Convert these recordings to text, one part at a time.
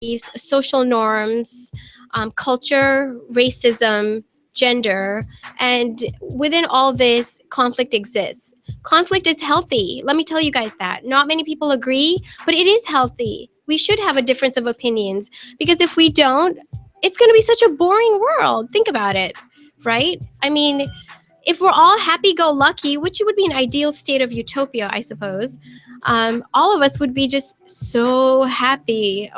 beliefs, social norms, culture, racism, gender, and within all this, conflict exists. Conflict is healthy. Let me tell you guys that. Not many people agree, but it is healthy. We should have a difference of opinions because if we don't, it's going to be such a boring world. Think about it, right? I mean, if we're all happy go lucky, which would be an ideal state of utopia, I suppose, all of us would be just so happy,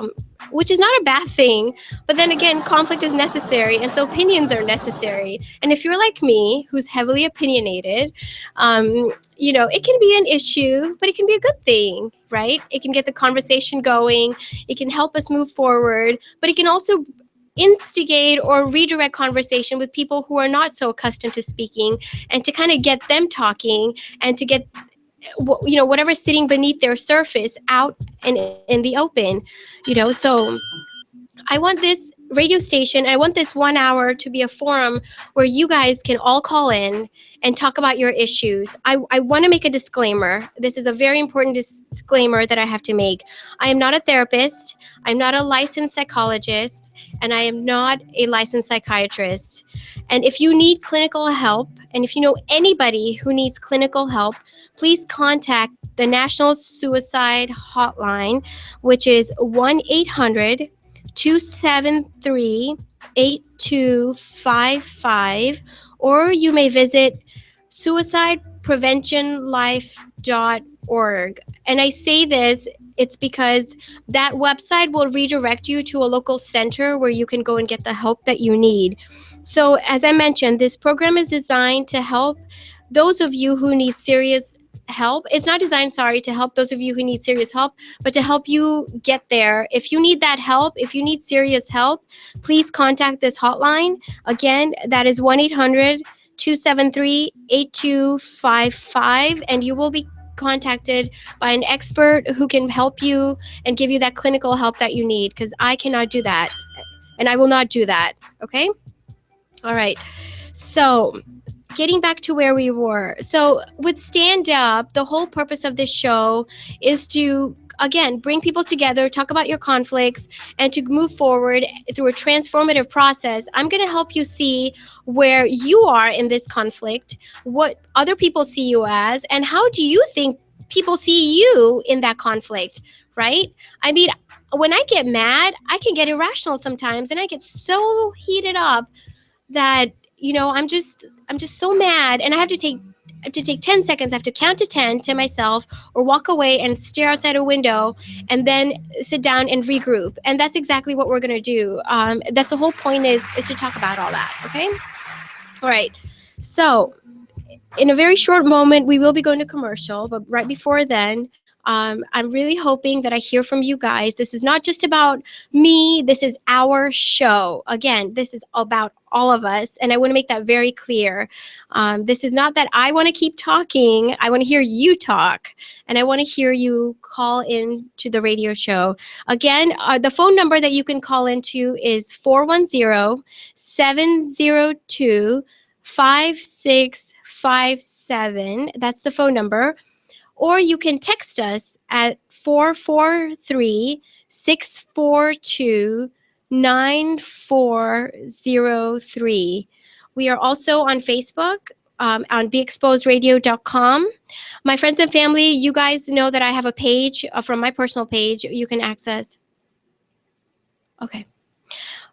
which is not a bad thing. But then again, conflict is necessary, and so opinions are necessary. And if you're like me, who's heavily opinionated, it can be an issue, but it can be a good thing, right? It can get the conversation going, it can help us move forward, but it can also instigate or redirect conversation with people who are not so accustomed to speaking, and to kind of get them talking and to get whatever's sitting beneath their surface out and in the open. So I want this radio station, I want this 1 hour to be a forum where you guys can all call in and talk about your issues. I want to make a disclaimer. This is a very important disclaimer that I have to make. I am not a therapist, I'm not a licensed psychologist, and I am not a licensed psychiatrist. And if you need clinical help, and if you know anybody who needs clinical help, please contact the National Suicide Hotline, which is 1-800-273-8255, or you may visit suicidepreventionlife.org. And I say this, it's because that website will redirect you to a local center where you can go and get the help that you need. So, as I mentioned, this program is designed to help those of you who need serious help. It's not designed, to help those of you who need serious help, but to help you get there. If you need that help, if you need serious help, please contact this hotline. Again, that is 1-800-273-8255, and you will be contacted by an expert who can help you and give you that clinical help that you need, because I cannot do that, and I will not do that. Okay? All right. So, getting back to where we were. So, with Stand Up, the whole purpose of this show is to, again, bring people together, talk about your conflicts, and to move forward through a transformative process. I'm going to help you see where you are in this conflict, what other people see you as, and how do you think people see you in that conflict, right? I mean, when I get mad, I can get irrational sometimes, and I get so heated up that I'm just so mad, and I have to take 10 seconds. I have to count to 10 to myself, or walk away and stare outside a window, and then sit down and regroup. And that's exactly what we're going to do. That's the whole point, is to talk about all that. Okay. All right. So in a very short moment, we will be going to commercial, but right before then, I'm really hoping that I hear from you guys. This is not just about me. This is our show. Again, this is about all of us, and I want to make that very clear. This is not that I want to keep talking. I want to hear you talk, and I want to hear you call in to the radio show. Again, the phone number that you can call into is 410-702-5657. That's the phone number. Or you can text us at 443-642-9403. We are also on Facebook, on beexposedradio.com. My friends and family, you guys know that I have a page from my personal page you can access. Okay.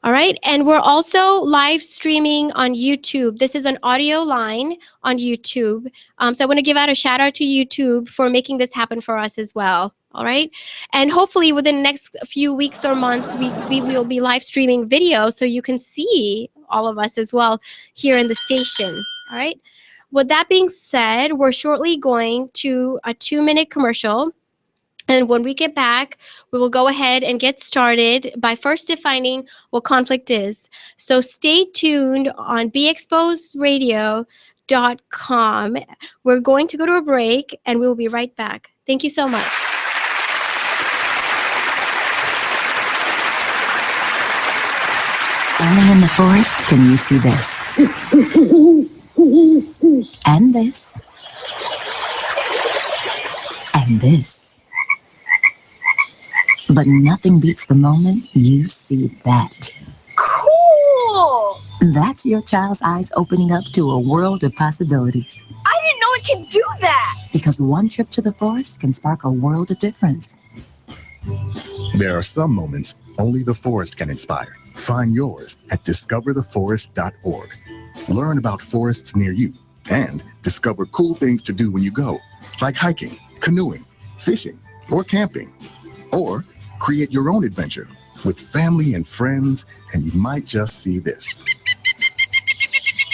All right. And we're also live streaming on YouTube. This is an audio line on YouTube. So I want to give out a shout out to YouTube for making this happen for us as well. All right. And hopefully within the next few weeks or months, we will be live streaming video so you can see all of us as well here in the station. All right. With that being said, we're shortly going to a 2-minute commercial. And when we get back, we will go ahead and get started by first defining what conflict is. So stay tuned on beexposedradio.com. We're going to go to a break, and we'll be right back. Thank you so much. Only in the forest can you see this. And this. And this. But nothing beats the moment you see that. Cool! That's your child's eyes opening up to a world of possibilities. I didn't know it could do that! Because one trip to the forest can spark a world of difference. There are some moments only the forest can inspire. Find yours at discovertheforest.org. Learn about forests near you and discover cool things to do when you go, like hiking, canoeing, fishing, or camping. Or create your own adventure with family and friends, and you might just see this.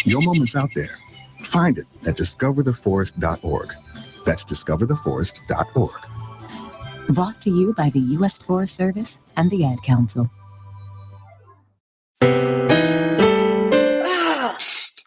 Your moment's out there. Find it at discovertheforest.org. That's discovertheforest.org. Brought to you by the U.S. Forest Service and the Ad Council.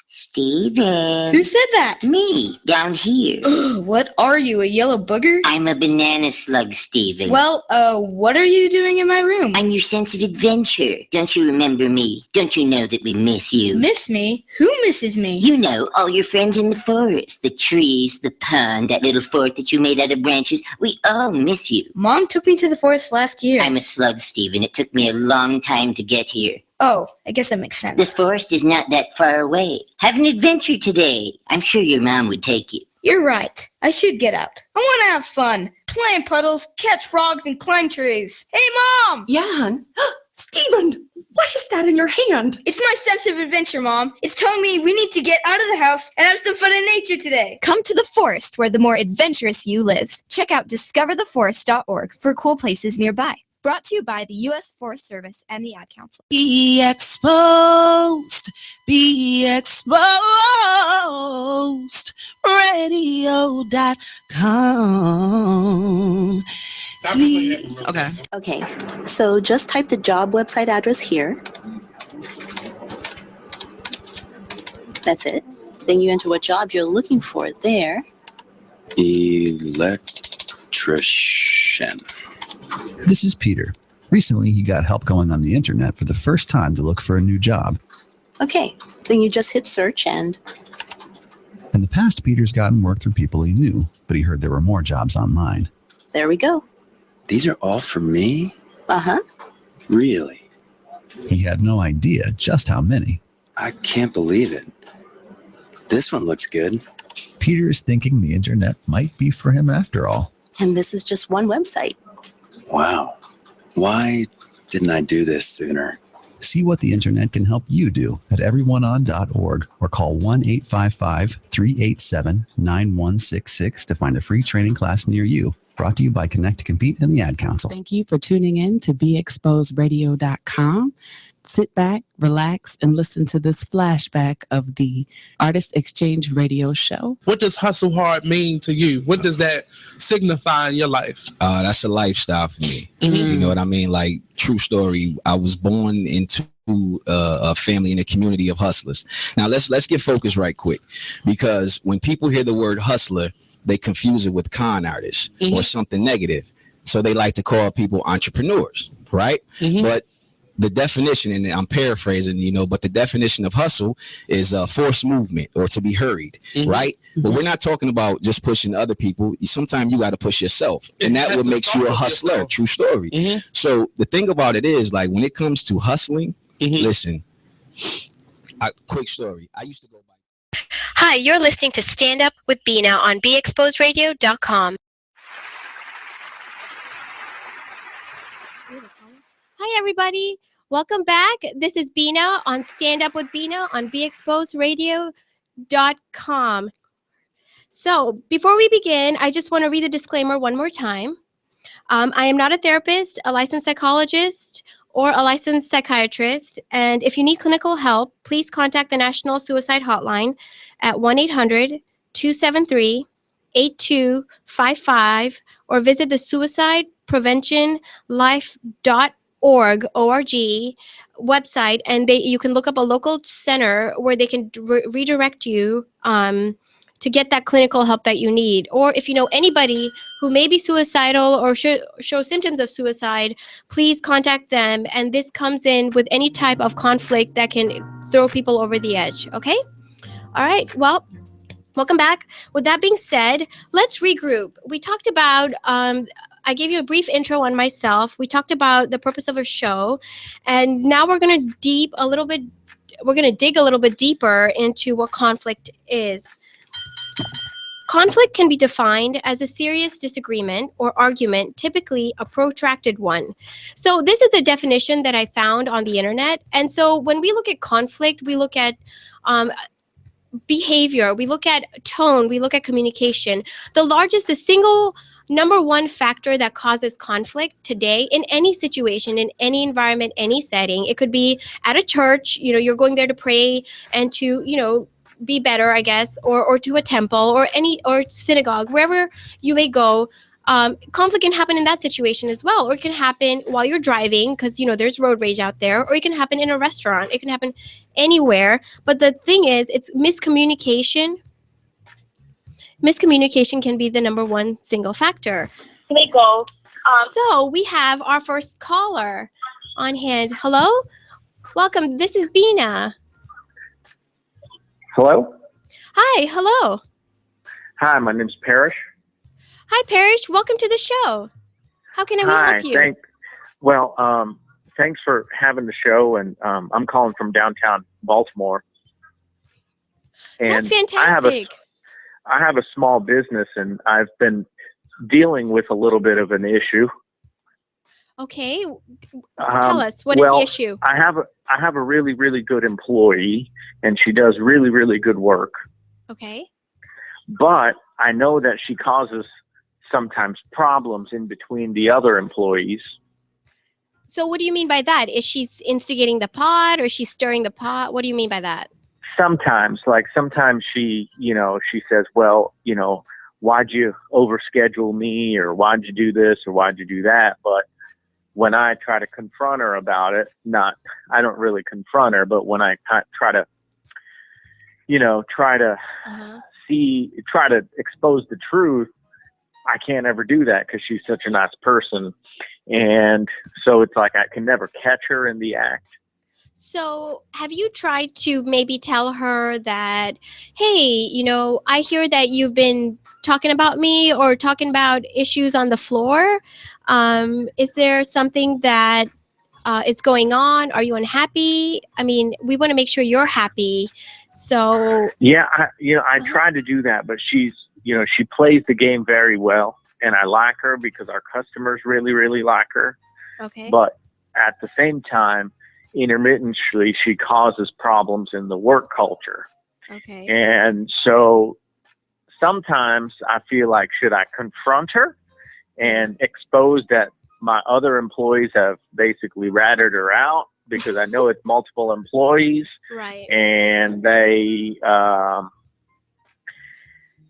Steven. Who said that? Me, down here. Ugh, what are you, a yellow booger? I'm a banana slug, Steven. Well, what are you doing in my room? I'm your sense of adventure. Don't you remember me? Don't you know that we miss you? Miss me? Who misses me? You know, all your friends in the forest. The trees, the pond, that little fort that you made out of branches. We all miss you. Mom took me to the forest last year. I'm a slug, Steven. It took me a long time to get here. Oh, I guess that makes sense. This forest is not that far away. Have an adventure today. I'm sure your mom would take you. You're right. I should get out. I want to have fun. Play in puddles, catch frogs, and climb trees. Hey, Mom! Yeah, hon. Steven, what is that in your hand? It's my sense of adventure, Mom. It's telling me we need to get out of the house and have some fun in nature today. Come to the forest where the more adventurous you lives. Check out discovertheforest.org for cool places nearby. Brought to you by the U.S. Forest Service and the Ad Council. Be exposed, radio.com. Okay. Okay, so just type the job website address here. That's it. Then you enter what job you're looking for there. Electrician. This is Peter. Recently, he got help going on the internet for the first time to look for a new job. Okay, then you just hit search and... In the past, Peter's gotten work through people he knew, but he heard there were more jobs online. There we go. These are all for me? Uh-huh. Really? He had no idea just how many. I can't believe it. This one looks good. Peter is thinking the internet might be for him after all. And this is just one website. Wow. Why didn't I do this sooner? See what the internet can help you do at everyoneon.org or call 1-855-387-9166 to find a free training class near you. Brought to you by Connect to Compete and the Ad Council. Thank you for tuning in to BeExposedRadio.com. Sit back, relax, and listen to this flashback of the Artist Exchange Radio Show. What does hustle hard mean to you? What does that signify in your life? That's a lifestyle for me. Mm-hmm. You know what I mean? Like, true story. I was born into a family in a community of hustlers. Now, let's get focused right quick, because when people hear the word hustler, they confuse it with con artists or something negative. So they like to call people entrepreneurs, right? But the definition, and I'm paraphrasing, but the definition of hustle is forced movement or to be hurried, right? But we're not talking about just pushing other people. Sometimes you got to push yourself, and that what makes you a hustler. Yourself. True story. So the thing about it is, like, when it comes to hustling, listen, quick story. I used to go by. Hi, you're listening to Stand Up with Bina on BeExposedRadio.com. Hi, everybody. Welcome back. This is Bina on Stand Up with Bina on BeExposedRadio.com. So before we begin, I just want to read the disclaimer one more time. I am not a therapist, a licensed psychologist, or a licensed psychiatrist. And if you need clinical help, please contact the National Suicide Hotline at 1-800-273-8255 or visit the suicidepreventionlife.org website, and you can look up a local center where they can redirect you to get that clinical help that you need. Or if you know anybody who may be suicidal or show symptoms of suicide, please contact them. And this comes in with any type of conflict that can throw people over the edge. Okay? All right. Well, welcome back. With that being said, let's regroup. We talked about I gave you a brief intro on myself. We talked about the purpose of a show, and now we're going to dig a little bit deeper into what conflict is. Conflict can be defined as a serious disagreement or argument, typically a protracted one. So this is the definition that I found on the internet. And so when we look at conflict, we look at behavior, we look at tone, we look at communication. The single number one factor that causes conflict today in any situation, in any environment, any setting, it could be at a church, you're going there to pray and to, be better, I guess, or to a temple or synagogue, wherever you may go. Conflict can happen in that situation as well, or it can happen while you're driving because there's road rage out there, or it can happen in a restaurant. It can happen anywhere. But the thing is, it's miscommunication. Miscommunication can be the number one single factor. They go. So we have our first caller on hand. Hello, welcome. This is Bina. Hello? Hi, hello. Hi, my name's Parrish. Hi, Parrish. Welcome to the show. How can I help you? Thanks for having the show, and I'm calling from downtown Baltimore. And that's fantastic. I have a small business, and I've been dealing with a little bit of an issue. Okay. Tell us, what is the issue? I have a really, really good employee, and she does really, really good work. Okay. But I know that she causes sometimes problems in between the other employees. So what do you mean by that? Is she instigating the pot, or is she stirring the pot? What do you mean by that? Sometimes she, she says, well, why'd you overschedule me, or why'd you do this, or why'd you do that? But when I try to confront her about it, I don't really confront her, but when I try to expose the truth, I can't ever do that because she's such a nice person. And so it's like I can never catch her in the act. So have you tried to maybe tell her that, hey, I hear that you've been talking about me or talking about issues on the floor? Is there something that is going on? Are you unhappy? I mean, we want to make sure you're happy. So yeah, I tried to do that, but she plays the game very well, and I like her because our customers really, really like her. Okay. But at the same time, intermittently, she causes problems in the work culture. Okay. And so sometimes I feel like, should I confront her and expose that my other employees have basically ratted her out, because I know it's multiple employees. Right. And they,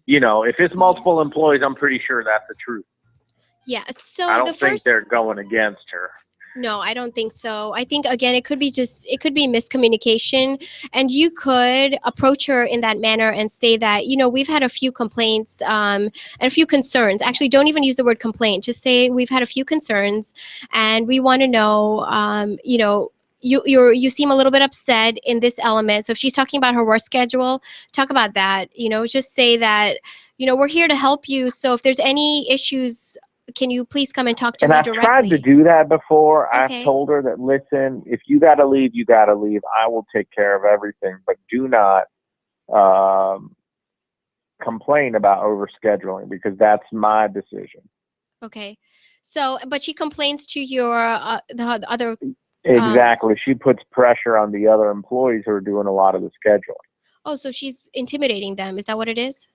if it's multiple employees, I'm pretty sure that's the truth. Yeah. So I don't think they're going against her. No, I don't think so. I think, again, it could be miscommunication, and you could approach her in that manner and say that, we've had a few complaints and a few concerns. Actually, don't even use the word complaint. Just say we've had a few concerns, and we want to know, you seem a little bit upset in this element. So if she's talking about her work schedule, talk about that. Just say that, we're here to help you. So if there's any issues, can you please come and talk to me directly? And I've tried to do that before. Okay. I've told her that, listen, if you got to leave, you got to leave. I will take care of everything, but do not complain about overscheduling, because that's my decision. Okay. So, but she complains to your the other. Exactly. She puts pressure on the other employees who are doing a lot of the scheduling. Oh, so she's intimidating them. Is that what it is?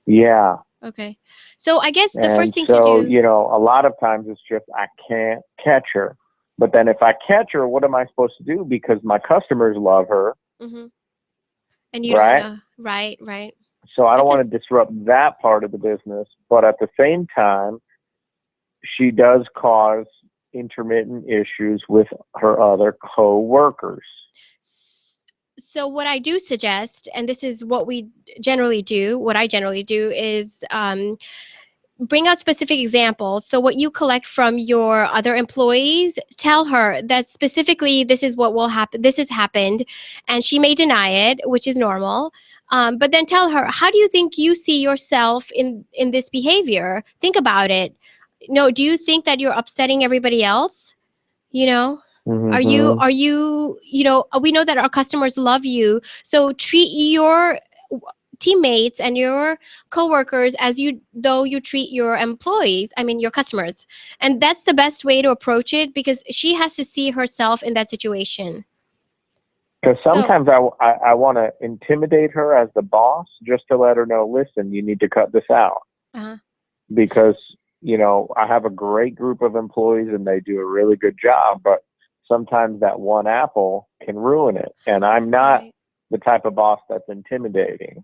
Yeah. Okay. So I guess the first thing to do, a lot of times it's just I can't catch her. But then if I catch her, what am I supposed to do? Because my customers love her. Mm-hmm. And you right? don't know. Right. So I don't want to disrupt that part of the business. But at the same time, she does cause intermittent issues with her other co-workers. So what I do suggest, and this is what I generally do is bring out specific examples. So what you collect from your other employees, tell her that specifically this is what will happen. This has happened, and she may deny it, which is normal. But then tell her, how do you think you see yourself in this behavior? Think about it. no, do you think that you're upsetting everybody else? You know, are Mhm. you, we know that our customers love you. So treat your teammates and your coworkers as you though you treat your employees, I mean your customers. And that's the best way to approach it, because she has to see herself in that situation. Because So, sometimes I want to intimidate her as the boss just to let her know, listen, you need to cut this out. uh Because, I have a great group of employees and they do a really good job, but sometimes that one apple can ruin it. And I'm not right. the type of boss that's intimidating.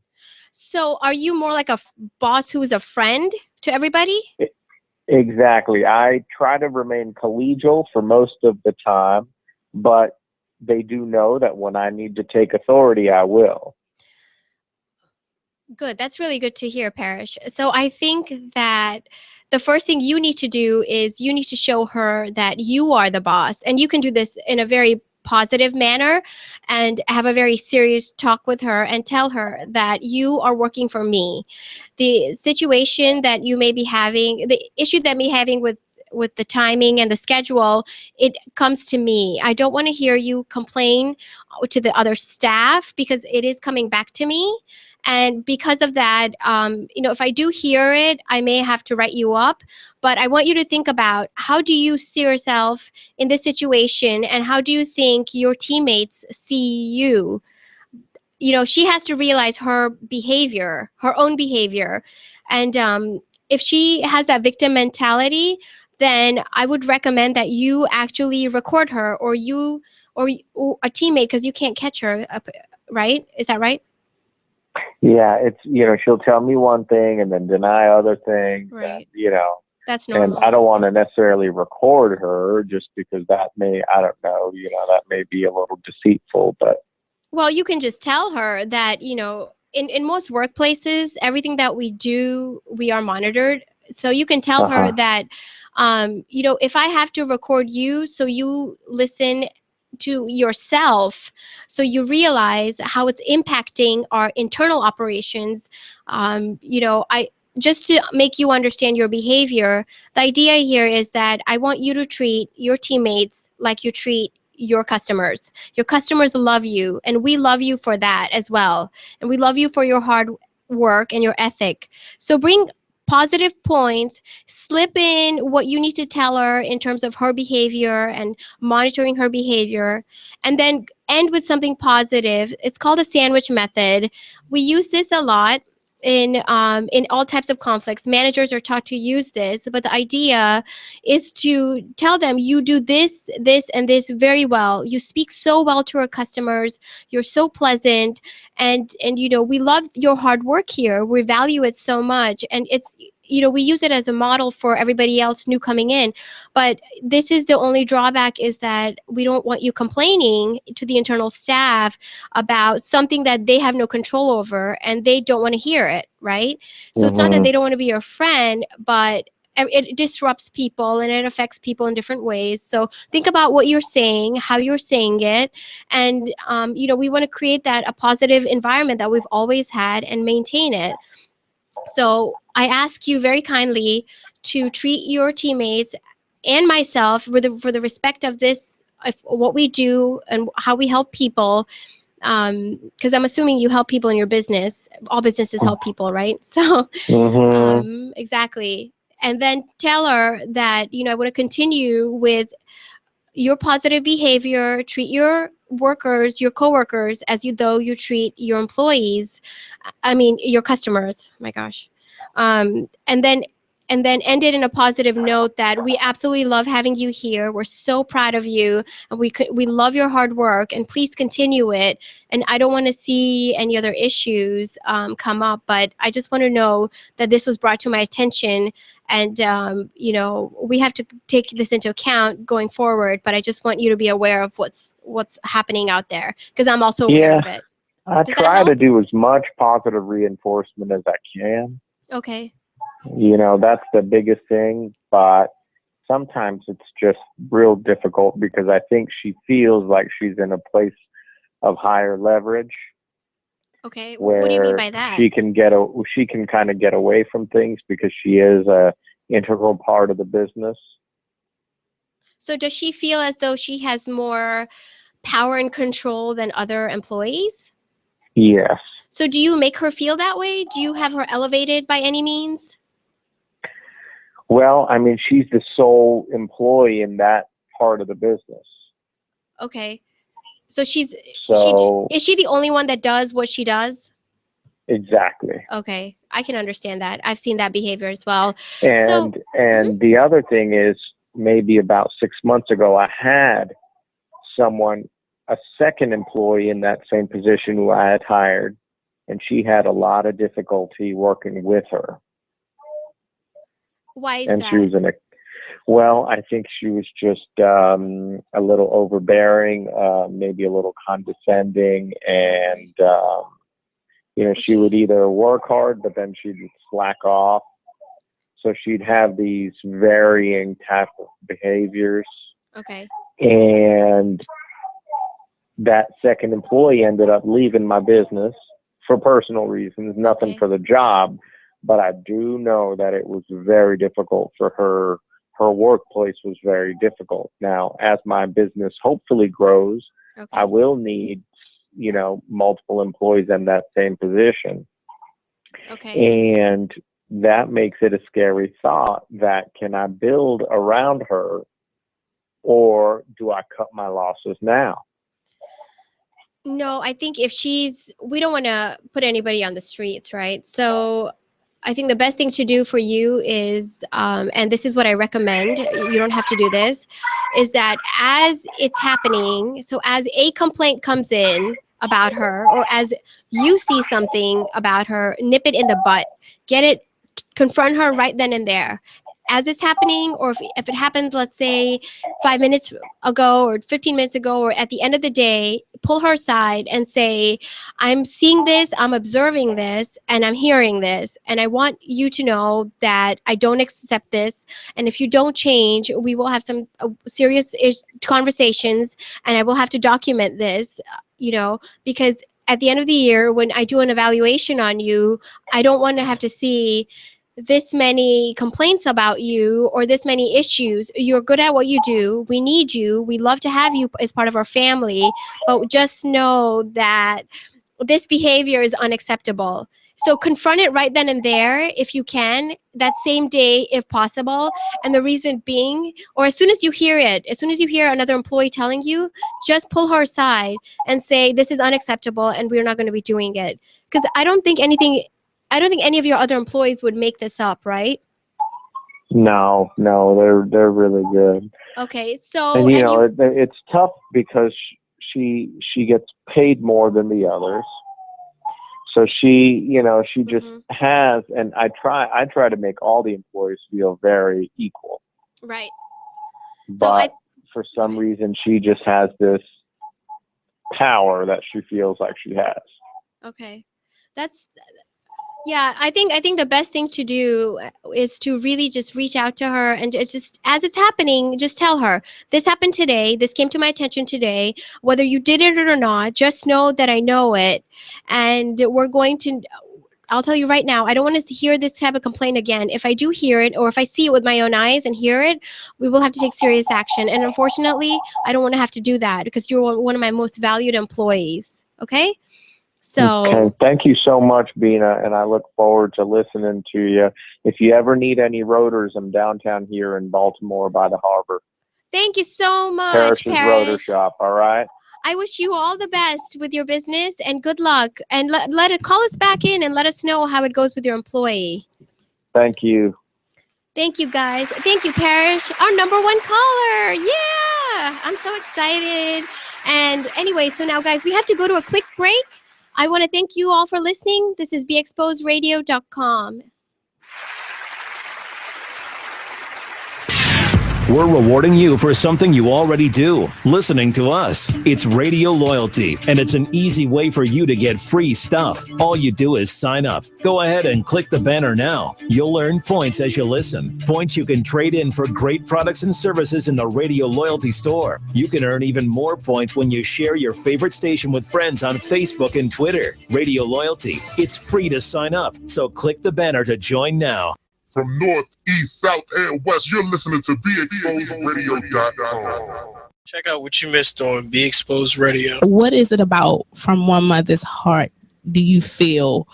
So are you more like a boss who is a friend to everybody? Exactly. I try to remain collegial for most of the time, but they do know that when I need to take authority, I will. Good. That's really good to hear, Parrish. So I think that the first thing you need to do is you need to show her that you are the boss. And you can do this in a very positive manner and have a very serious talk with her and tell her that you are working for me. The situation that you may be having, the issue that me having with the timing and the schedule, it comes to me. I don't want to hear you complain to the other staff, because it is coming back to me. And because of that, if I do hear it, I may have to write you up. But I want you to think about, how do you see yourself in this situation, and how do you think your teammates see you? She has to realize her behavior, her own behavior. And if she has that victim mentality, then I would recommend that you actually record her, or or a teammate, because you can't catch her, right? Is that right? Yeah, it's, she'll tell me one thing and then deny other things. Right. And, That's and normal. I don't want to necessarily record her just because that may, I don't know, that may be a little deceitful, but. Well, you can just tell her that, in most workplaces, everything that we do, we are monitored. So you can tell her that, if I have to record you, so you listen to yourself, so you realize how it's impacting our internal operations. I just to make you understand your behavior. The idea here is that I want you to treat your teammates like you treat your customers. Your customers love you, and we love you for that as well. And we love you for your hard work and your ethic. So bring positive points, slip in what you need to tell her in terms of her behavior and monitoring her behavior, and then end with something positive. It's called a sandwich method. We use this a lot in all types of conflicts. Managers are taught to use this, but the idea is to tell them, you do this, this, and this very well. You speak so well to our customers. You're so pleasant, and we love your hard work here. We value it so much, and it's we use it as a model for everybody else new coming in. But this is the only drawback, is that we don't want you complaining to the internal staff about something that they have no control over, and they don't want to hear it, right? So it's not that they don't want to be your friend, but it disrupts people and it affects people in different ways. So think about what you're saying, how you're saying it, and we want to create a positive environment that we've always had and maintain it. So I ask you very kindly to treat your teammates and myself for the respect of this, of what we do and how we help people. Because I'm assuming you help people in your business. All businesses help people, right? So exactly. And then tell her that I want to continue with your positive behavior. Treat your workers, your coworkers, as though you treat your employees. I mean, your customers. My gosh. And then end it in a positive note that we absolutely love having you here. We're so proud of you, and we love your hard work, and please continue it. And I don't want to see any other issues come up, but I just want to know that this was brought to my attention, and we have to take this into account going forward. But I just want you to be aware of what's happening out there, because I'm also aware of it. I try to do as much positive reinforcement as I can. Okay. That's the biggest thing, but sometimes it's just real difficult because I think she feels like she's in a place of higher leverage. Okay. Where what do you mean by that? she can kind of get away from things because she is a integral part of the business. So does she feel as though she has more power and control than other employees? Yes. So do you make her feel that way? Do you have her elevated by any means? Well, I mean, she's the sole employee in that part of the business. Okay. So is she the only one that does what she does? Exactly. Okay. I can understand that. I've seen that behavior as well. And the other thing is, maybe about 6 months ago, I had a second employee in that same position who I had hired, and she had a lot of difficulty working with her. Why is and that? She was well, I think she was just a little overbearing, maybe a little condescending, and she would either work hard, but then she'd slack off. So she'd have these varying type of behaviors. Okay. And that second employee ended up leaving my business for personal reasons, nothing for the job. But I do know that it was very difficult for her. Her workplace was very difficult. Now, as my business hopefully grows, I will need, multiple employees in that same position. Okay. And that makes it a scary thought that can I build around her, or do I cut my losses now? No, I think we don't want to put anybody on the streets, right? So I think the best thing to do for you is, and this is what I recommend, you don't have to do this, is that as it's happening, so as a complaint comes in about her, or as you see something about her, nip it in the butt. Confront her right then and there. As it's happening, or if it happens, let's say 5 minutes ago or 15 minutes ago, or at the end of the day, pull her aside and say, I'm seeing this, I'm observing this, and I'm hearing this. And I want you to know that I don't accept this. And if you don't change, we will have some serious conversations, and I will have to document this, because at the end of the year, when I do an evaluation on you, I don't want to have to see this many complaints about you or this many issues. You're good at what you do. We need you. We love to have you as part of our family, but just know that this behavior is unacceptable. So confront it right then and there if you can, that same day if possible. And the reason being, or as soon as you hear another employee telling you, just pull her aside and say, this is unacceptable and we're not going to be doing it. Because I don't think any of your other employees would make this up, right? No, they're really good. Okay, so and it's tough because she gets paid more than the others. So she just has, and I try to make all the employees feel very equal. Right. But for some reason, she just has this power that she feels like she has. Okay. Yeah, I think the best thing to do is to really just reach out to her, and it's just, as it's happening, just tell her, this happened today, this came to my attention today, whether you did it or not, just know that I know it, and I'll tell you right now, I don't want to hear this type of complaint again. If I do hear it, or if I see it with my own eyes and hear it, we will have to take serious action. And unfortunately, I don't want to have to do that because you're one of my most valued employees. Okay? So, okay. Thank you so much, Bina, and I look forward to listening to you. If you ever need any rotors, I'm downtown here in Baltimore by the harbor. Thank you so much, Parrish's Rotor Shop, all right? I wish you all the best with your business and good luck. And call us back in and let us know how it goes with your employee. Thank you. Thank you, guys. Thank you, Parrish, our #1 caller. Yeah, I'm so excited. And anyway, so now, guys, we have to go to a quick break. I want to thank you all for listening. This is BeExposedRadio.com. We're rewarding you for something you already do, listening to us. It's Radio Loyalty, and it's an easy way for you to get free stuff. All you do is sign up. Go ahead and click the banner now. You'll earn points as you listen. Points you can trade in for great products and services in the Radio Loyalty store. You can earn even more points when you share your favorite station with friends on Facebook and Twitter. Radio Loyalty. It's free to sign up, so click the banner to join now. from north, east, south, and west. You're listening to BeExposedRadio.com. Check out what you missed on Be Exposed Radio. What is it about From One Mother's Heart do you feel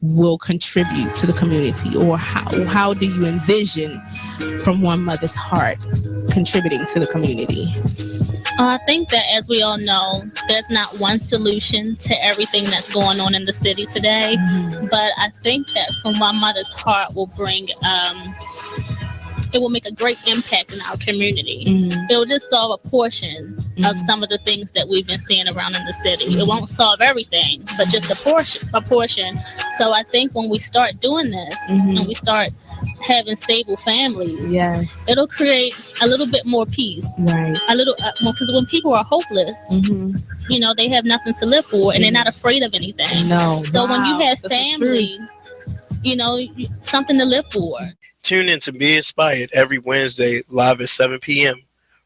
will contribute to the community, or how do you envision From One Mother's Heart contributing to the community? I think that, as we all know, there's not one solution to everything that's going on in the city today. But I think that From One Mother's Heart will bring, it will make a great impact in our community. It will just solve a portion of some of the things that we've been seeing around in the city. It won't solve everything, but just a portion. So I think when we start doing this and we start having stable families, yes, it'll create a little bit more peace, right? A little more, because when people are hopeless, you know, they have nothing to live for and they're not afraid of anything. No. So when you have That's the family, you know, something to live for. Tune in to Be Inspired every Wednesday live at 7 p.m.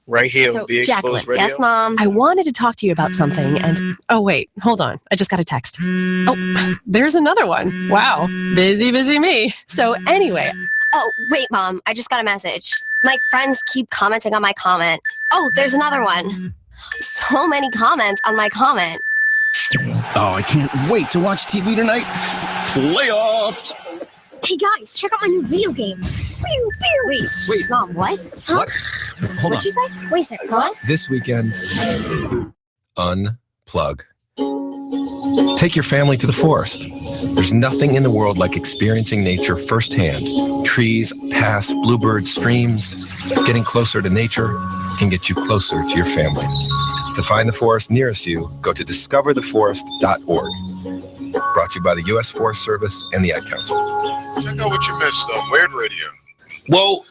right here on Be Exposed Radio. Yes, Mom. I wanted to talk to you about something, and oh wait, hold on. I just got a text. Oh, there's another one. Wow, busy me. So anyway, Oh, wait, Mom. I just got a message. My friends keep commenting on my comment. Oh, there's another one. So many comments on my comment. Oh, I can't wait to watch TV tonight. Playoffs. Hey, guys, check out my new video game. Wait, Mom, what? Huh? What? Hold What'd you say? Wait a second, what? This weekend, unplug. Take your family to the forest. There's nothing in the world like experiencing nature firsthand. Trees, paths, bluebirds, streams. Getting closer to nature can get you closer to your family. To find the forest nearest you, go to discovertheforest.org. Brought to you by the U.S. Forest Service and the Ad Council. Check out what you missed on Weird Radio. Well,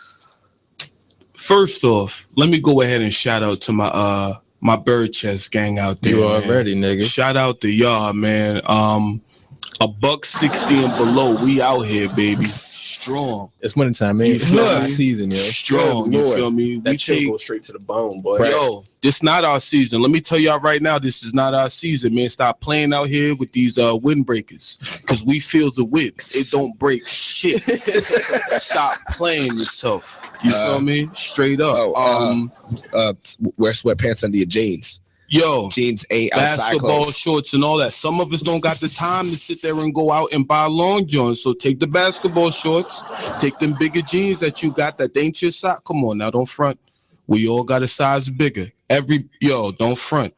first off, let me go ahead and shout out to my bird chest gang out there. You already, nigga. Shout out to y'all, man. $160 and below. We out here, baby. Strong. It's winter time, man. It's not our season, yo. Strong, you feel me? That chick goes straight to the bone, boy. Yo, this not our season. Let me tell y'all right now, this is not our season, man. Stop playing out here with these windbreakers, because we feel the wind. It don't break shit. Stop playing yourself. You feel me? Straight up. Wear sweatpants under your jeans. Yo, jeans ain't outside basketball clothes. shorts and all that. Some of us don't got the time to sit there and go out and buy long johns. So take the basketball shorts, take them bigger jeans that you got that ain't your size. Come on now, don't front. We all got a size bigger. Don't front.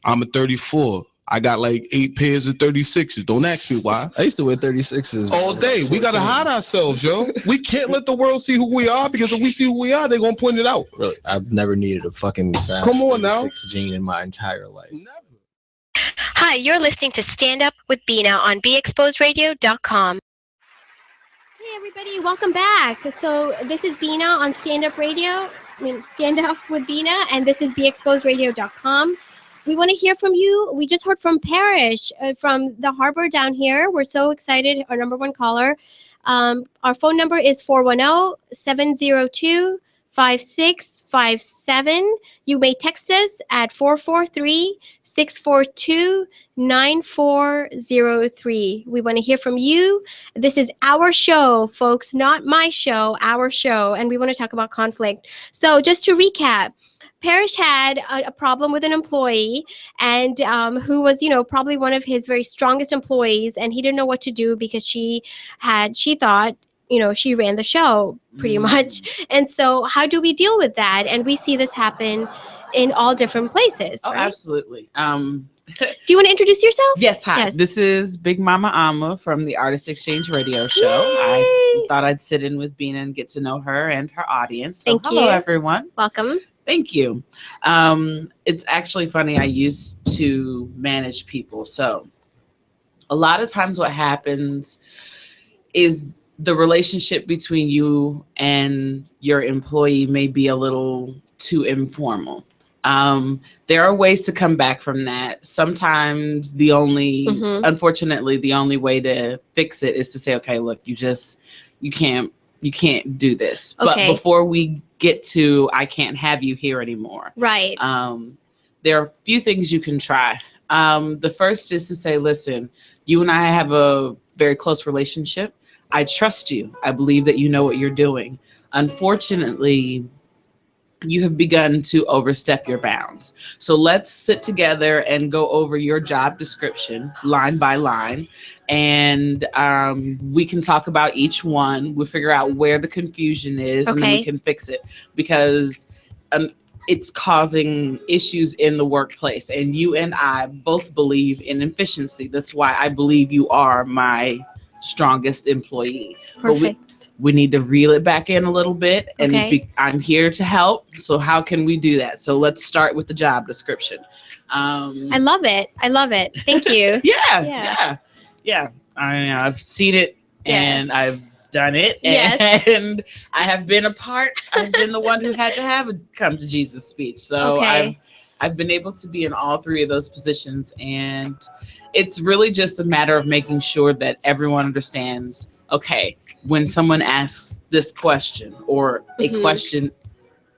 I'm a 34. I got like 8 pairs of 36s. Don't ask me why. I used to wear 36s all day. We gotta hide ourselves, yo. We can't let the world see who we are, because if we see who we are, they're gonna point it out. Really, I've never needed a fucking size Come on now. 36 jean in my entire life. Hi, you're listening to Stand Up with Bina on BeExposedRadio.com. Hey everybody, welcome back. So this is Bina on Stand Up Radio. Stand Up with Bina, and this is BeExposedRadio.com. We want to hear from you. We just heard from Parrish from the harbor down here. We're so excited. Our number one caller. Our phone number is 410-702-5657. You may text us at 443-642-9403. We want to hear from you. This is our show, folks, not my show, our show. And we want to talk about conflict. So just to recap, Parrish had a problem with an employee, and who was, probably one of his very strongest employees, and he didn't know what to do because she thought, she ran the show pretty much. And so how do we deal with that? And we see this happen in all different places. Oh, right? absolutely. Do you want to introduce yourself? Yes, hi. Yes. This is Big Mama Amma from the Artist Exchange Radio Show. I thought I'd sit in with Bina and get to know her and her audience. So Thank you. hello, everyone. Welcome. Thank you. It's actually funny. I used to manage people. So a lot of times what happens is the relationship between you and your employee may be a little too informal. There are ways to come back from that. Sometimes unfortunately, the only way to fix it is to say, okay, look, you can't do this. Okay. But before we get to, I can't have you here anymore. Right. There are a few things you can try. The first is to say, listen, you and I have a very close relationship. I trust you. I believe that you know what you're doing. Unfortunately, you have begun to overstep your bounds. So let's sit together and go over your job description line by line. And we can talk about each one. We'll figure out where the confusion is, and then we Okay. can fix it, because it's causing issues in the workplace. And you and I both believe in efficiency. That's why I believe you are my strongest employee. Perfect. But we need to reel it back in a little bit. And Okay. I'm here to help. So how can we do that? So let's start with the job description. I love it. I love it. Thank you. Yeah. I've seen it and I've done it. Yes. And I have been I've been the one who had to have a come to Jesus speech. So Okay. I've been able to be in all three of those positions. And it's really just a matter of making sure that everyone understands, okay, when someone asks this question or a Mhm. question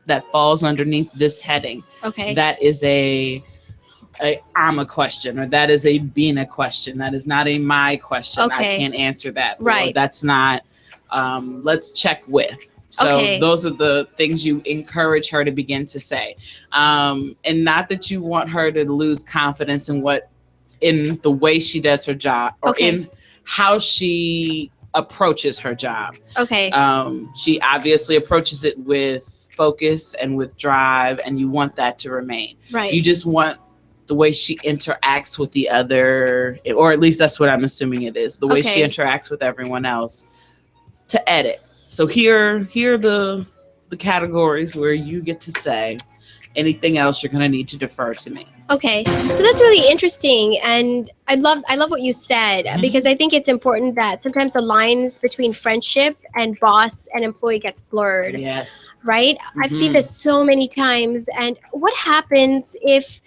that falls underneath this heading, Okay. that is a I'm a question, or that is a Bina question. That is not a my question. Okay. I can't answer that. Or Right. that's not, let's check with. So Okay. those are the things you encourage her to begin to say. And not that you want her to lose confidence in the way she does her job, or Okay. in how she approaches her job. Okay. She obviously approaches it with focus and with drive, and you want that to remain. Right. You just want the way she interacts with the other, or at least that's what I'm assuming it is, the way she Okay. interacts with everyone else, to edit. So here are the categories where you get to say anything else you're going to need to defer to me. Okay, so that's really interesting, and I love what you said, because I think it's important that sometimes the lines between friendship and boss and employee gets blurred. Yes. Right? I've seen Mhm. this so many times, and what happens if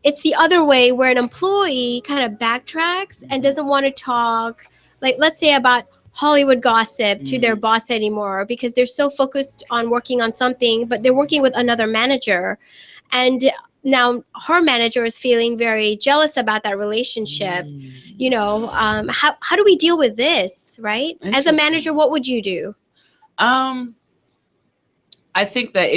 it's the other way, where an employee kind of backtracks and doesn't want to talk, like, let's say, about Hollywood gossip to their boss anymore, because they're so focused on working on something, but they're working with another manager, and now her manager is feeling very jealous about that relationship. How do we deal with this, right? As a Interesting. manager, what would you do? I think that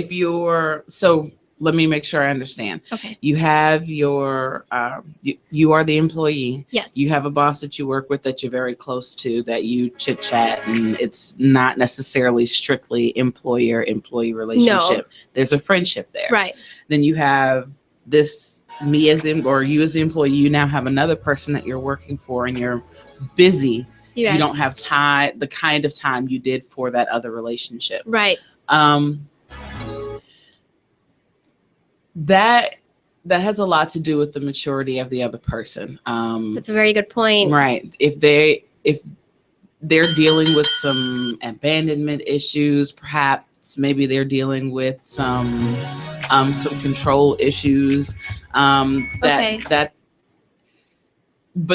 let me make sure I understand. Okay. You have your, you are the employee. Yes. You have a boss that you work with, that you're very close to, that you chit chat, and it's not necessarily strictly employer-employee relationship. There's a friendship there. Right. Then you have you as the employee, you now have another person that you're working for, and you're busy. Yes. You don't have time, the kind of time you did for that other relationship. Right. That has a lot to do with the maturity of the other person. That's a very good point. Right. If they're dealing with some abandonment issues, perhaps maybe they're dealing with some control issues. But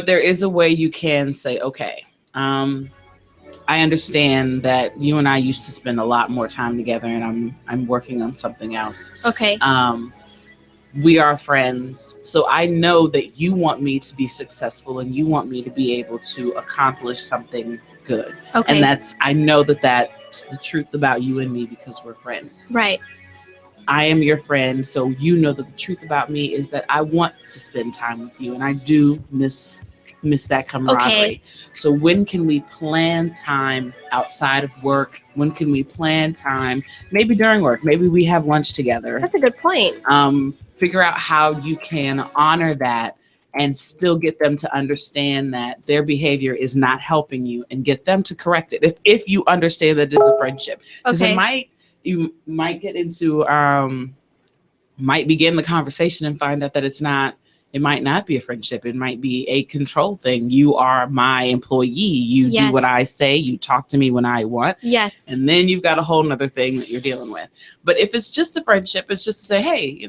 there is a way you can say, okay, I understand that you and I used to spend a lot more time together, and I'm working on something else. Okay. We are friends, so I know that you want me to be successful, and you want me to be able to accomplish something good. Okay. And I know that that's the truth about you and me, because we're friends. Right. I am your friend, so you know that the truth about me is that I want to spend time with you, and I do miss that camaraderie. Okay. So when can we plan time outside of work? When can we plan time, maybe during work? Maybe we have lunch together. That's a good point. Figure out how you can honor that and still get them to understand that their behavior is not helping you, and get them to correct it if you understand that it's a friendship. Because Okay. you might get into might begin the conversation and find out that it might not be a friendship. It might be a control thing. You are my employee. You do what I say. You talk to me when I want. Yes. And then you've got a whole nother thing that you're dealing with. But if it's just a friendship, it's just to say, hey,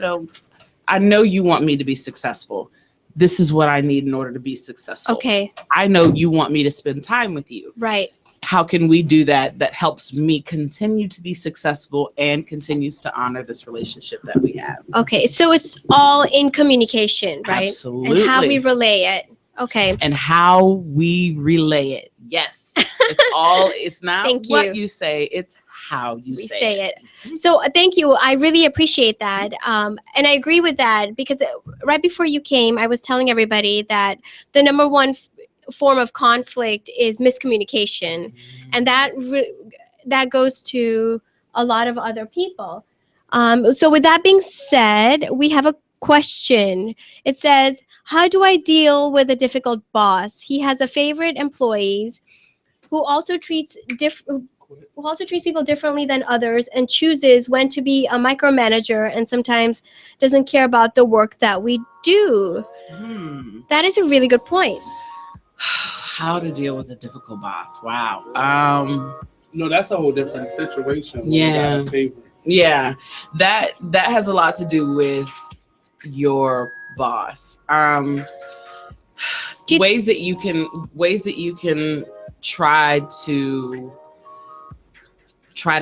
I know you want me to be successful. This is what I need in order to be successful. Okay. I know you want me to spend time with you. Right. How can we do that helps me continue to be successful and continues to honor this relationship that we have? Okay. So it's all in communication, right? Absolutely. And how we relay it. Okay. And how we relay it. Yes. It's not Thank what you. you say, it's how you We say say it. So thank you. I really appreciate that. And I agree with that because right before you came, I was telling everybody that the number one form of conflict is miscommunication. And that goes to a lot of other people. So with that being said, we have a question. It says, how do I deal with a difficult boss? He has a favorite employees who also treats people differently than others and chooses when to be a micromanager and sometimes doesn't care about the work that we do. That is a really good point. How to deal with a difficult boss. Wow. No, that's a whole different situation. When Yeah. you got a favorite. Yeah. That has a lot to do with your boss. Ways that you can try to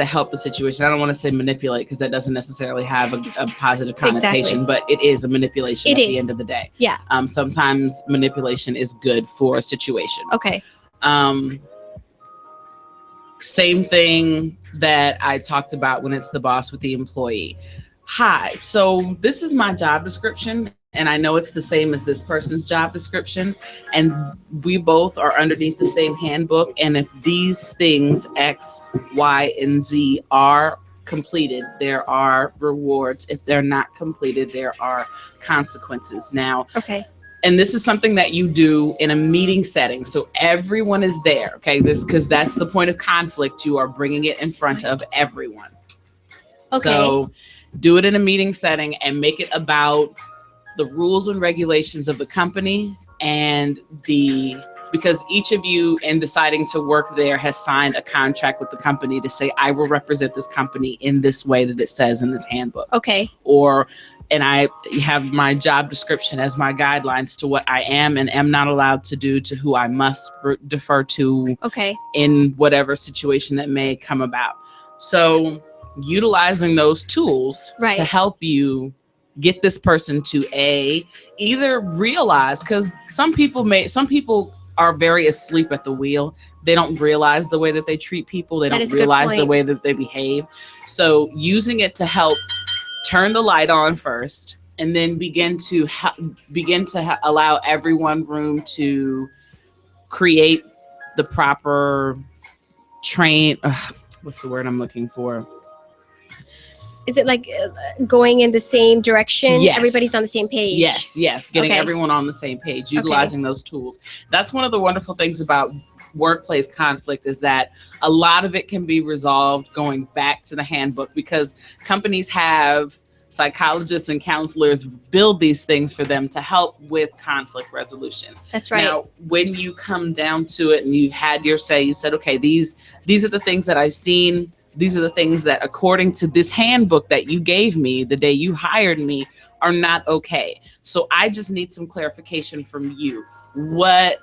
help the situation. I don't want to say manipulate because that doesn't necessarily have a positive connotation, but it is a manipulation at the end of the day. Yeah. Sometimes manipulation is good for a situation. Okay. Same thing that I talked about when it's the boss with the employee. Hi, so this is my job description, and I know it's the same as this person's job description, and we both are underneath the same handbook. And if these things X, Y, and Z are completed, there are rewards. If they're not completed, there are consequences. Now, okay. And this is something that you do in a meeting setting, so everyone is there. Okay, because that's the point of conflict. You are bringing it in front of everyone. Okay. So do it in a meeting setting and make it about the rules and regulations of the company and because each of you in deciding to work there has signed a contract with the company to say, I will represent this company in this way that it says in this handbook. Okay. And I have my job description as my guidelines to what I am and am not allowed to do, to who I must defer to in whatever situation that may come about. So utilizing those tools to help you get this person to either realize, because some people are very asleep at the wheel. They don't realize the way that they treat people. They don't realize the way that they behave. So using it to help turn the light on first, and then begin to allow everyone room to create the proper what's the word I'm looking for? Is it like going in the same direction? Yes. Everybody's on the same page. Yes. Getting everyone on the same page, utilizing those tools. That's one of the wonderful things about workplace conflict, is that a lot of it can be resolved going back to the handbook, because companies have psychologists and counselors build these things for them to help with conflict resolution. That's right. Now, when you come down to it and you had your say, you said, okay, these are the things that I've seen. These are the things that, according to this handbook that you gave me the day you hired me, are not okay. So I just need some clarification from you. What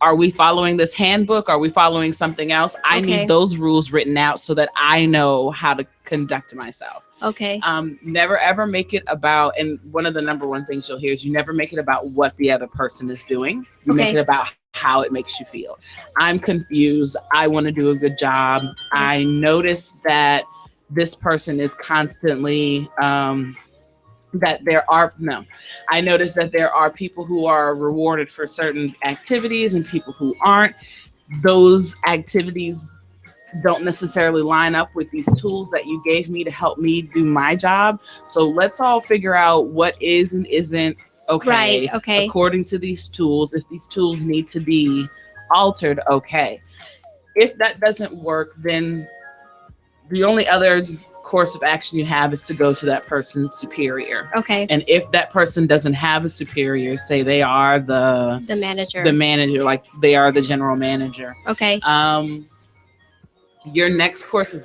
are we following? This handbook? Are we following something else? I need those rules written out so that I know how to conduct myself. Okay. Never ever make it about, and one of the number one things you'll hear is you never make it about what the other person is doing. You make it about how it makes you feel. I'm confused. I want to do a good job. I notice that this person is constantly, I notice that there are people who are rewarded for certain activities and people who aren't. Those activities don't necessarily line up with these tools that you gave me to help me do my job. So let's all figure out what is and isn't okay. According to these tools. If these tools need to be altered, okay. If that doesn't work, then the only other course of action you have is to go to that person's superior. Okay. And if that person doesn't have a superior, say they are the manager, like they are the general manager. Okay. Your next course of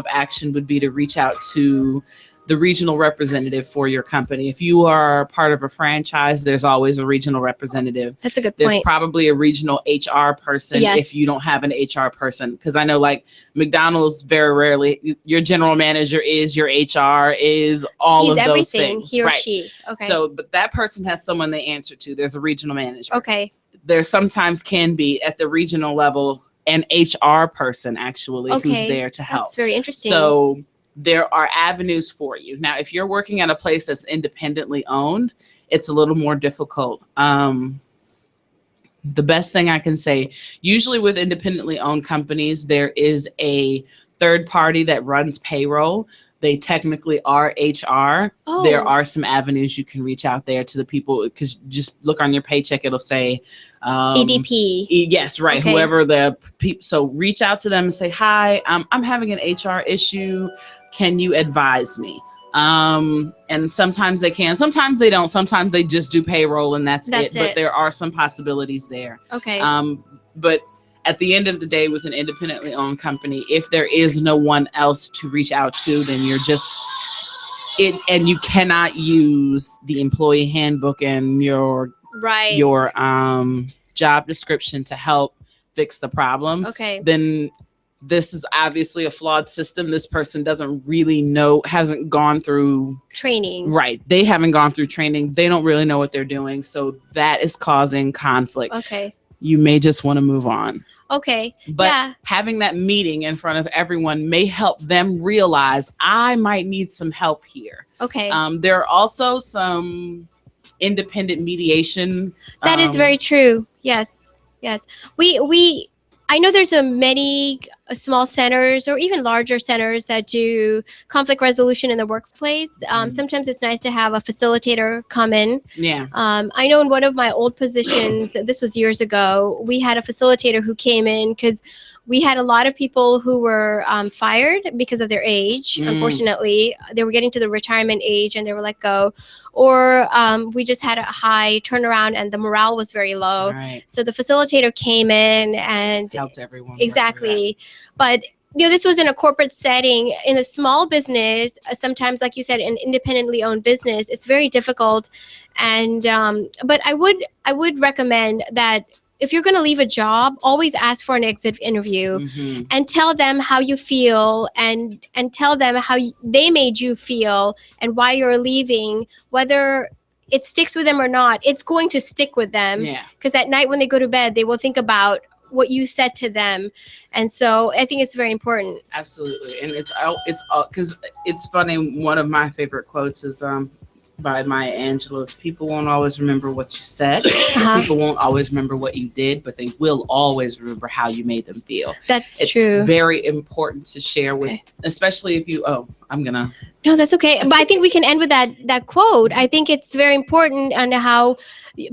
action would be to reach out to the regional representative for your company. If you are part of a franchise, there's always a regional representative. That's a good There's point. probably a regional HR person Yes. if you don't have an HR person. Because I know like McDonald's, very rarely, your general manager is your HR, is all He's of those everything, things. he or right. she. Okay. So, but that person has someone they answer to. There's a regional manager. Okay. There sometimes can be at the regional level an HR person actually who's Okay. there to help. That's very interesting. So there are avenues for you. Now, if you're working at a place that's independently owned, it's a little more difficult. The best thing I can say, usually with independently owned companies, there is a third party that runs payroll. They technically are HR. Oh. There are some avenues you can reach out there to the people, because just look on your paycheck, it'll say EDP. Yes, right. Okay. Whoever the people. So reach out to them and say, "Hi, I'm having an HR issue. Can you advise me?" And sometimes they can, sometimes they don't. Sometimes they just do payroll and that's it. But there are some possibilities there. Okay. But at the end of the day, with an independently owned company, if there is no one else to reach out to, then you're just it, and you cannot use the employee handbook and your job description to help fix the problem. Okay. Then this is obviously a flawed system. This person doesn't really know, hasn't gone through training. Right. They haven't gone through training. They don't really know what they're doing. So that is causing conflict. Okay. You may just want to move on. Okay. But yeah. having that meeting in front of everyone may help them realize I might need some help here. Okay. There are also some independent mediation. That is very true. Yes. Yes. I know there's many small centers or even larger centers that do conflict resolution in the workplace. Sometimes it's nice to have a facilitator come in. Yeah. I know in one of my old positions, this was years ago, we had a facilitator who came in because we had a lot of people who were fired because of their age. Unfortunately, they were getting to the retirement age and they were let go. Or we just had a high turnaround and the morale was very low. Right. So the facilitator came in and helped everyone. Exactly. But this was in a corporate setting. In a small business, sometimes, like you said, an independently owned business, it's very difficult. And but I would recommend that if you're going to leave a job, always ask for an exit interview and tell them how you feel and tell them how they made you feel and why you're leaving, whether it sticks with them or not. It's going to stick with them. Yeah. Because at night when they go to bed, they will think about what you said to them. And so I think it's very important. Absolutely. And it's because it's funny. One of my favorite quotes is by Maya Angelou. People won't always remember what you said. People won't always remember what you did, but they will always remember how you made them feel. It's true. Very important to share with, especially if you, No, that's okay. But I think we can end with that quote. I think it's very important on how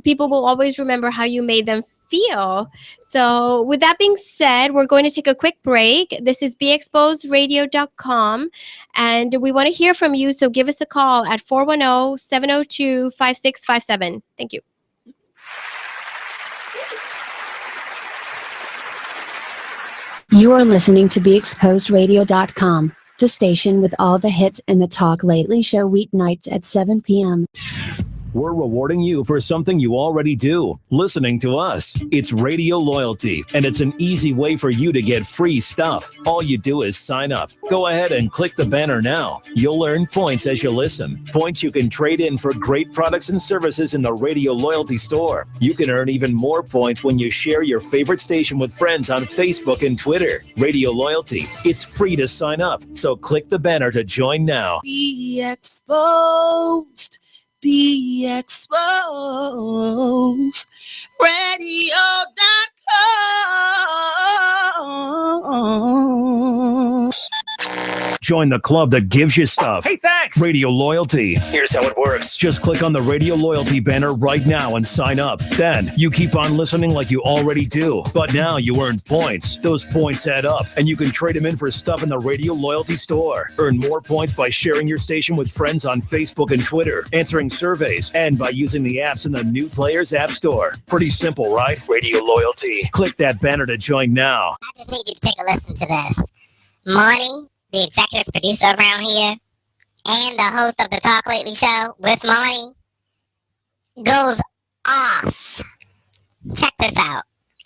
people will always remember how you made them feel. So with that being said, we're going to take a quick break. This is beexposedradio.com and we want to hear from you. So give us a call at 410-702-5657. Thank you. You're listening to beexposedradio.com, the station with all the hits and the Talk Lately show weeknights at 7 p.m. We're rewarding you for something you already do, listening to us. It's Radio Loyalty, and it's an easy way for you to get free stuff. All you do is sign up. Go ahead and click the banner now. You'll earn points as you listen. Points you can trade in for great products and services in the Radio Loyalty store. You can earn even more points when you share your favorite station with friends on Facebook and Twitter. Radio Loyalty. It's free to sign up, so click the banner to join now. Be exposed. Be exposed. Radio.com. Join the club that gives you stuff. Hey, thanks! Radio Loyalty. Here's how it works. Just click on the Radio Loyalty banner right now and sign up. Then you keep on listening like you already do. But now you earn points. Those points add up, and you can trade them in for stuff in the Radio Loyalty store. Earn more points by sharing your station with friends on Facebook and Twitter, answering surveys, and by using the apps in the New Players App Store. Pretty simple, right? Radio Loyalty. Click that banner to join now. I just need you to take a listen to this. Money, the executive producer around here, and the host of the Talk Lately show with Money goes off. Check this out.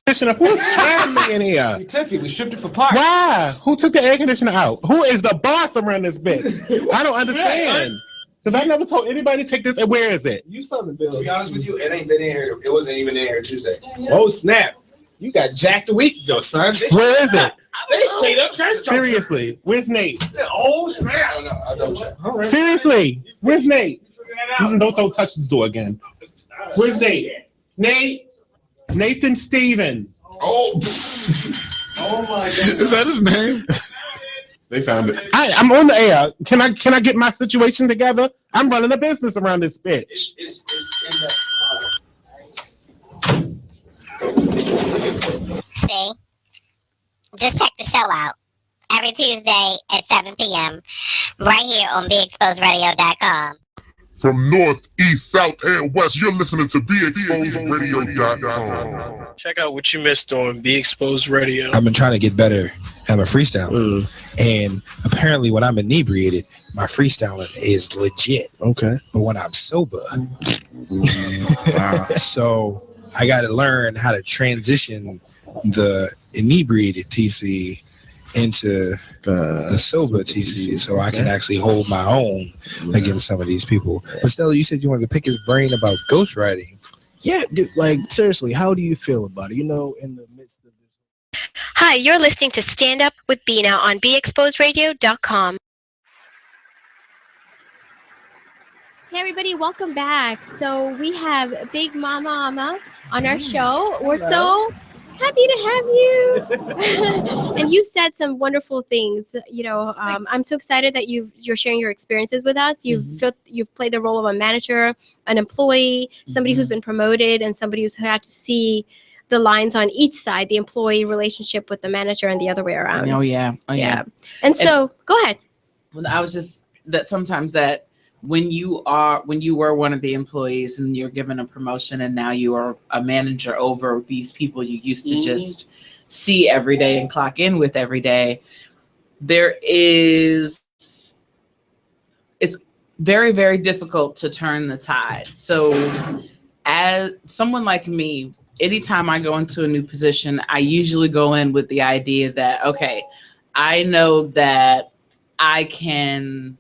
Who's traveling in here? We took it. We shipped it for parts. Why? Who took the air conditioner out? Who is the boss around this bitch? I don't understand. Because I never told anybody to take this. And where is it? You Southern Bills. To be honest with you, it ain't been in here. It wasn't even in here Tuesday. Oh snap! You got jacked a week ago, son. Where is it? They straight up. Seriously, where's Nate? Oh snap! I don't know. I'll double check. Right. Seriously, where's Nate? Don't touch this door again. Where's Nate? Nate? Nathan Steven. Oh. Oh my God. Is that his name? They found it. I'm on the air. Can I get my situation together? I'm running a business around this bitch. It's in that. See? Just check the show out every Tuesday at 7 p.m. right here on BeExposedRadio.com. From north, east, south, and west, you're listening to BeExposedRadio.com. Check out what you missed on Be Exposed Radio. I've been trying to get better at my freestyling. And apparently when I'm inebriated, my freestyling is legit. Okay. But when I'm sober, so I got to learn how to transition the inebriated TC into the sober TC so I can actually hold my own against some of these people. But Stella, you said you wanted to pick his brain about ghostwriting. Yeah, dude, like seriously, how do you feel about it? You know, in the midst of this. Hi, you're listening to Stand Up with Bina on BeExposedRadio.com. Hey everybody, welcome back. So we have Big Mama on our show. We're so happy to have you. And you said some wonderful things. You know, I'm so excited that you're sharing your experiences with us. You've played the role of a manager, an employee, somebody who's been promoted, and somebody who's had to see the lines on each side, the employee relationship with the manager and the other way around. Oh yeah. And so, go ahead. Well, I was just that sometimes that when you were one of the employees and you're given a promotion and now you are a manager over these people you used to just see every day and clock in with every day, it's very, very difficult to turn the tide. So as someone like me, anytime I go into a new position, I usually go in with the idea that, okay, I know that I can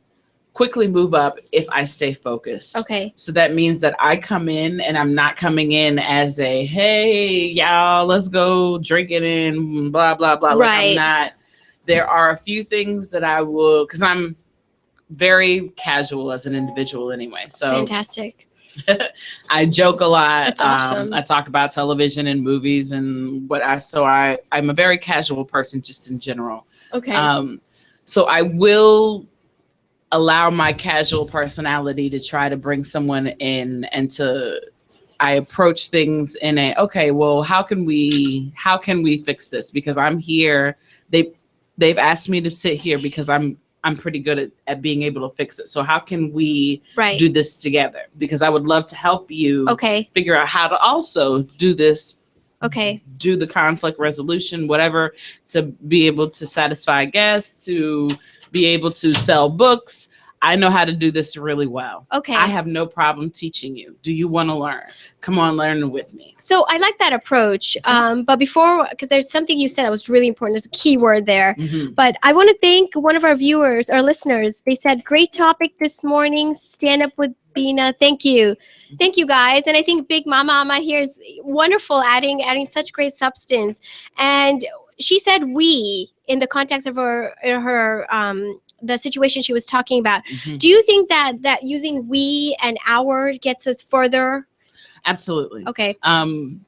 quickly move up if I stay focused. Okay. So that means that I come in and I'm not coming in as a, hey, y'all, let's go drinking and blah, blah, blah. Right. Like I'm not. There are a few things that I will, because I'm very casual as an individual anyway. So Fantastic. I joke a lot. That's awesome. I talk about television and movies and I'm a very casual person just in general. Okay. So I will allow my casual personality to try to bring someone in and I approach things in okay, well, how can we fix this? Because I'm here. They've asked me to sit here because I'm pretty good at being able to fix it. So how can we do this together? Because I would love to help you figure out how to also do this. Okay. Do the conflict resolution, whatever, to be able to satisfy guests, to be able to sell books. I know how to do this really well. Okay. I have no problem teaching you. Do you want to learn? Come on, learn with me. So I like that approach. But before, because there's something you said that was really important. There's a key word there. But I want to thank one of our viewers, our listeners. They said, great topic this morning. Stand up with Bina. Thank you. Thank you, guys. And I think Big Mama here is wonderful, adding such great substance. And she said we in the context of her the situation she was talking about. Do you think that using we and our gets us further? Absolutely. Okay.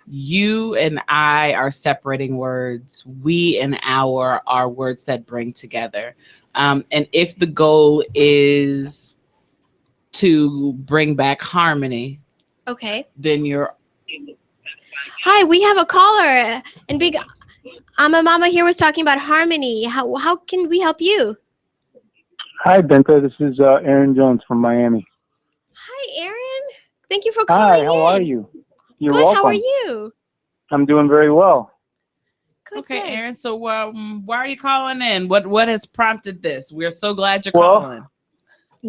You and I are separating words. We and our are words that bring together. And if the goal is to bring back harmony, okay, then you're. Hi, we have a caller, and Big Mama here was talking about harmony. How can we help you? Hi, Benta. This is Aaron Jones from Miami. Hi, Aaron. Thank you for calling. Hi, how are you? You're Good. welcome. How are you? I'm doing very well. Okay, Aaron. So why are you calling in? What has prompted this? We're so glad you're calling.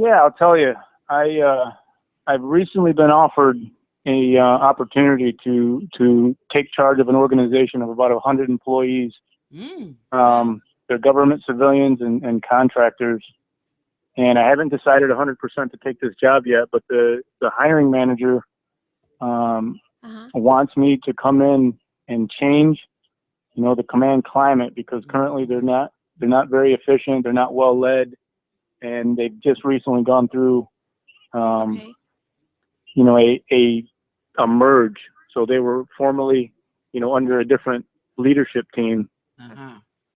Yeah, I'll tell you. I've recently been offered a opportunity to take charge of an organization of about 100 employees. They're government, civilians, and contractors. And I haven't decided 100% to take this job yet, but the hiring manager wants me to come in and change, the command climate, because currently they're not very efficient. They're not well led, and they've just recently gone through, a merge. So they were formerly, under a different leadership team,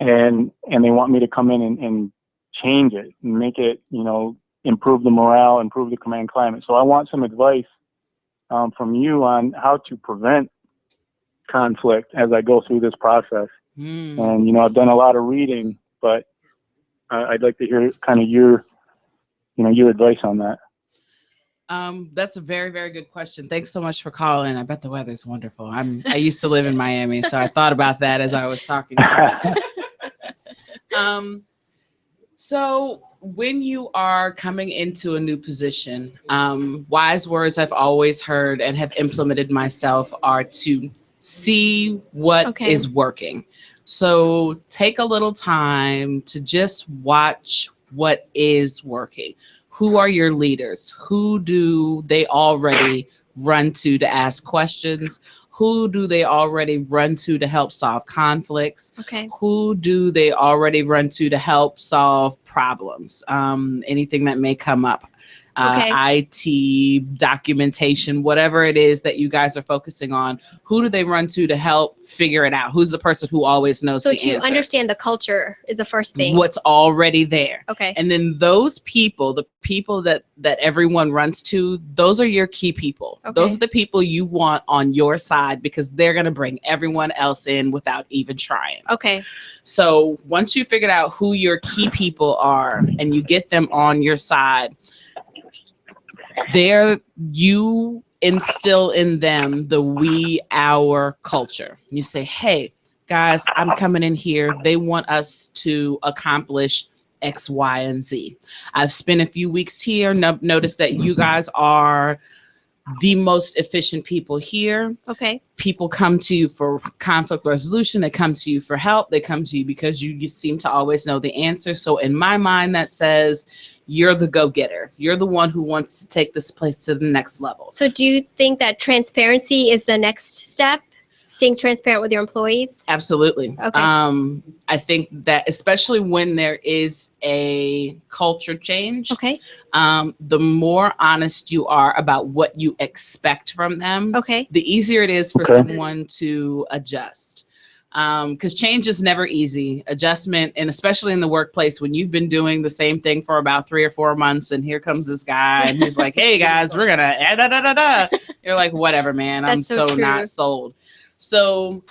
and they want me to come in and change it and make it, improve the morale, improve the command climate. So I want some advice from you on how to prevent conflict as I go through this process. And, I've done a lot of reading, but I'd like to hear kind of your advice on that. That's a very, very good question. Thanks so much for calling. I bet the weather's wonderful. I used to live in Miami, so I thought about that as I was talking. So when you are coming into a new position, wise words I've always heard and have implemented myself are to see what is working. So take a little time to just watch what is working. Who are your leaders? Who do they already run to ask questions? Who do they already run to help solve conflicts? Who do they already run to help solve problems? Anything that may come up. IT, documentation, whatever it is that you guys are focusing on, who do they run to help figure it out? Who's the person who always knows the answer? So to understand the culture is the first thing. What's already there. Okay. And then those people, the people that everyone runs to, those are your key people. Those are the people you want on your side because they're going to bring everyone else in without even trying. Okay. So once you figured out who your key people are and you get them on your side, there you instill in them the we, our culture. You say, hey, guys, I'm coming in here. They want us to accomplish X, Y, and Z. I've spent a few weeks here. Notice that you guys are the most efficient people here. Okay. People come to you for conflict resolution. They come to you for help. They come to you because you seem to always know the answer. So in my mind, that says you're the go-getter. You're the one who wants to take this place to the next level. So do you think that transparency is the next step? Staying transparent with your employees? Absolutely. Okay. I think that especially when there is a culture change, the more honest you are about what you expect from them, the easier it is for someone to adjust. Because change is never easy. Adjustment, and especially in the workplace, when you've been doing the same thing for about 3 or 4 months, and here comes this guy, and he's like, "Hey guys, we're gonna da da da da." You're like, "Whatever, man. I'm so not sold." So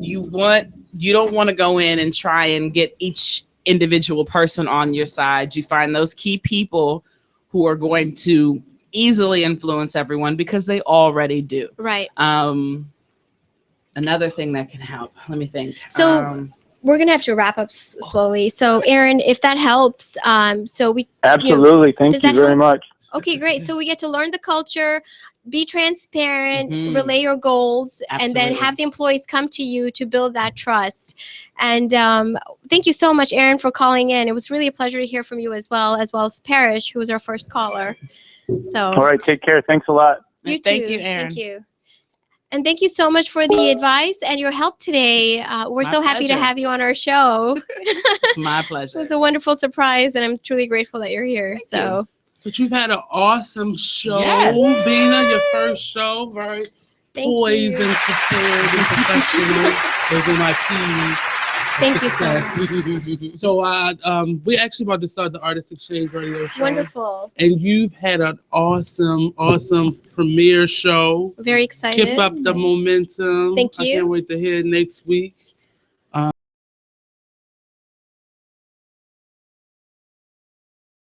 you don't want to go in and try and get each individual person on your side. You find those key people who are going to easily influence everyone because they already do. Right. Another thing that can help. Let me think. So we're gonna have to wrap up slowly. So Aaron, if that helps, so we absolutely thank you very much. Okay, great. So we get to learn the culture, be transparent, relay your goals, and then have the employees come to you to build that trust. And thank you so much, Aaron, for calling in. It was really a pleasure to hear from you as well as Parrish, who was our first caller. So all right, take care. Thanks a lot. You too. Thank you, Aaron. Thank you. And thank you so much for the advice and your help today. We're so happy to have you on our show. It's my pleasure. It was a wonderful surprise, and I'm truly grateful that you're here. But you've had an awesome show, Yes. Bina. Your first show, very poised and prepared and professional. Those are my keys. Thank you so much. So we're actually about to start the Artist Exchange Radio show. Wonderful. And you've had an awesome premiere show. Very excited. Keep up the momentum. Thank you. I can't wait to hear it next week.